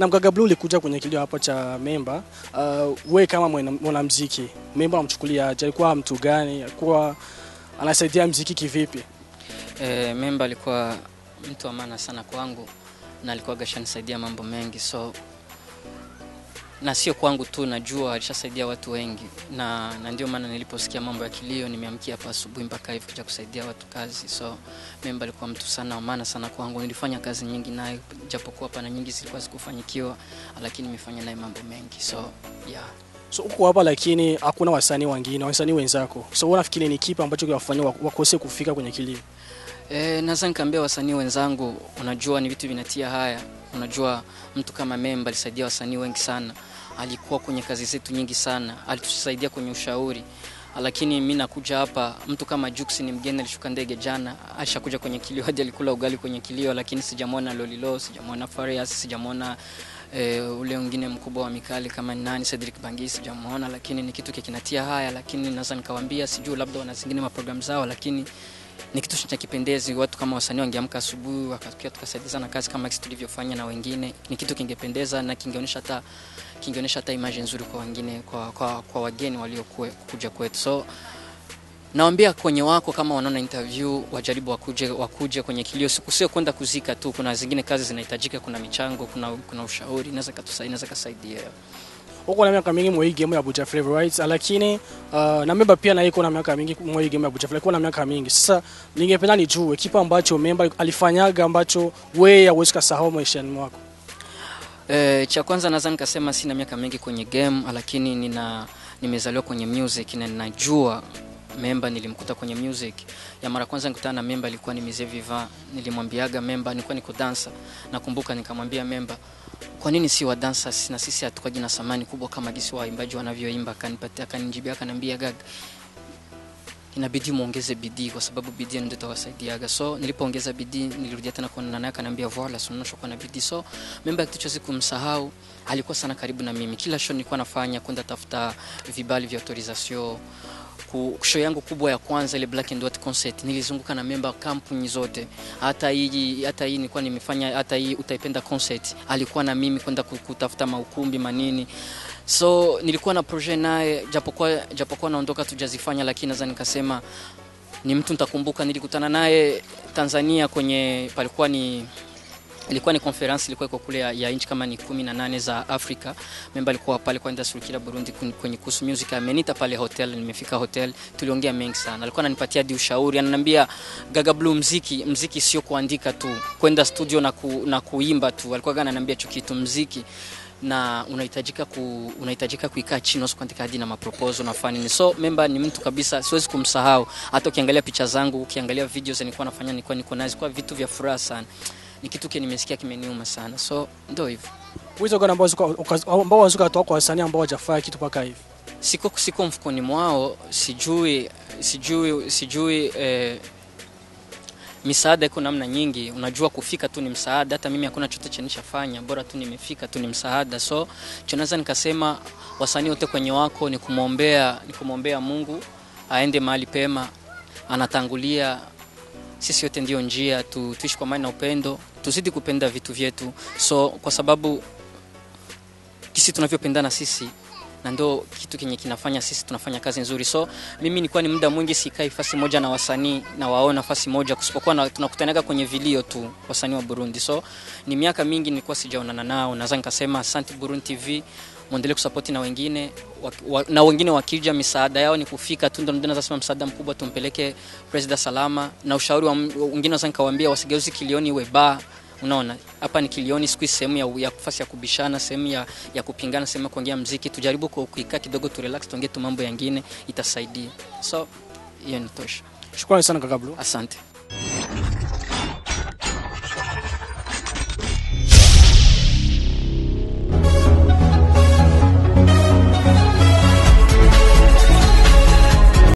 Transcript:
Na Gaga Blue ulikuja kwenye kilio hapo cha Memba. Wewe kama mwanamuziki, Memba unamchukulia aje? Alikuwa mtu gani? Alikuwa anasaidia muziki kivipi? Memba alikuwa mtu wa maana sana kwangu na alikuwa gashanisaidia mambo mengi, so na sio kwangu tu, najua alishasaidia watu wengi na ndio maana niliposikia mambo ya kilio nimeamkia hapa asubuhi mpaka hivi kuja kusaidia watu kazi. So Memba alikuwa mtu sana wa maana sana kwangu. Nilifanya kazi nyingi naye, japokuwa pana nyingi zilikuwa zikufanikiwa, lakini nimefanya naye mambo mengi. So yeah. So uko hapa lakini hakuna wasanii wengine, wasanii wenzako. So unafikiri ni kipi ambacho kiwafanya wakose kufika kwenye kilio? Naweza nikamwambia wasanii wenzangu, unajua ni vitu vinatia haya. Unajua mtu kama Memba alisaidia wasanii wengi sana. Alikuwa kwenye kazi zetu nyingi sana. Alitusaidia kwenye ushauri. Lakini mimi nakuja hapa, mtu kama Jux ni mgeni, alishuka ndege jana, alishakuja kwenye kilio hadi alikula ugali kwenye kilio, lakini sijamwona Lolilo, sijamwona Farias, sijamwona ule mwingine mkubwa wa Mikali kama nani, Cedric Bangi, sijamwona, lakini ni kitu kinatia haya. Lakini naweza nikawaambia, sijui labda wana zingine maprogram zao, lakini ni kitu cha kipendezi. Watu kama wasanii wangeamka asubuhi wakatokea tukasaidiana kazi kama sisi tulivyofanya na wengine, ni kitu kingependeza na kingeonyesha hata image nzuri kwa wengine, kwa wageni waliokuja kwetu. So naambia kwenye wako kama wanaona interview wajaribu wakuje kwenye kilio, sio kwenda kuzika tu, kuna zingine kazi zinahitajika, kuna michango, kuna ushauri, inaweza kusaidia. Uko na miaka mingi mwa hii game ya Buja Flavor, right? Lakini na Memba pia na yeye na miaka mingi mwa hii game ya Buja Flavor, kuna miaka mingi. Sasa ningependa nijue kipi ambacho Memba alifanyaga ambacho wewe hauwezi kusahau maishani mwako. Cha kwanza naweza nikasema sina miaka mingi kwenye game, lakini nimezaliwa kwenye music na ninajua Memba nilimkuta kwenye music. Ya mara kwanza nikutana na Memba ilikuwa ni Mzee Viva. Nilimwambiaga Memba, nilikuwa niko dancer. Nakumbuka nikamwambia Memba, kwa nini si wa dancers na sisi hatukaji na samani kubwa kama gisi waimbaji wanavyoimba? Akanijibia akaniambia, Gaga, inabidi muongeze bidii kwa sababu bidii ndio itawasaidiaga. So nilipoongeza bidii nilirudia tena kuonana naye, akaniambia voila, sunanisha kwa na bidii. So Memba kitu chozi kumsahau, alikuwa sana karibu na mimi. Kila show nilikuwa nafanya kwenda tafuta vibali vya autorisation. Show yangu kubwa ya kwanza ile Black and White concert nilizunguka na Memba kampuni zote. Hata hii nilikuwa nimefanya, hata hii utaipenda concert alikuwa na mimi kwenda kutafuta maukumbi manini. So nilikuwa na project naye, japokuwa naondoka tujazifanya, lakini naweza nikasema ni mtu nitakumbuka. Nilikutana naye Tanzania kwenye ilikuwa ni conference, ilikuwa iko kule ya nchi kama ni 18 za Afrika. Memba alikuwa pale kwa nda Surukira Burundi kwenye kuhusu music. Amenita pale hotel, nimefika hotel, tuliongea mengi sana. Alikuwa ananipatia hadi ushauri, ananiambia, Gaga Blue, muziki sio kuandika tu, kwenda studio na kuimba tu. Alikuwa ananiambia kitu, muziki na unahitajika kuikaa chini usikuandika hadi na maproposal na fani. So Memba ni mtu kabisa siwezi kumsahau. Hata ukiangalia picha zangu, ukiangalia videos nilikuwa nafanya, niko nazo kwa vitu vya furaha sana. Ni kitu nimesikia kimeniuma sana. So ndio hivyo. Wito gani ambao wazuka toka kwa wasanii ambao hawajafanya kitu paka hivi? Siko mfukoni mwao, sijui misaada iko namna nyingi. Unajua kufika tu ni msaada. Hata mimi hakuna chochote cha nishafanya, bora tu nimefika tu ni msaada. So tunaweza nikasema wasanii wote kwenye wako ni kumwombea Mungu aende mahali pema, anatangulia. Sisi yote ndio njia, tuishi kwa amani na upendo, tuzidi kupenda vitu vyetu. So kwa sababu kisi tunavyopendana sisi, na ndio kitu kinafanya sisi tunafanya kazi nzuri. So mimi nilikuwa ni muda mwingi sikai fasi moja na wasanii na waona fasi moja, kusipokuwa tunakutanaga kwenye video tu wasanii wa Burundi. So ni miaka mingi nilikuwa sijaonana nao. Naweza nikasema asante Burundi TV, muendelee kusupport na wengine na wengine wakija, misaada yao ni kufika tu. Ndio naweza sema msaada mkubwa tumpeleke President salama, na ushauri wa wengine naweza nikawaambia wasigeuzi kilioni iwe bar. Unaona hapa ni kilioni, siku sehemu ya kufasi ya kubishana, sehemu ya kupingana, sehemu ya kuongea muziki. Tujaribu kuikaa kidogo, tu relax, tuongee tu mambo mengine, itasaidia. So hiyo ni tosha. Shukrani sana Gaga Blue. Asante.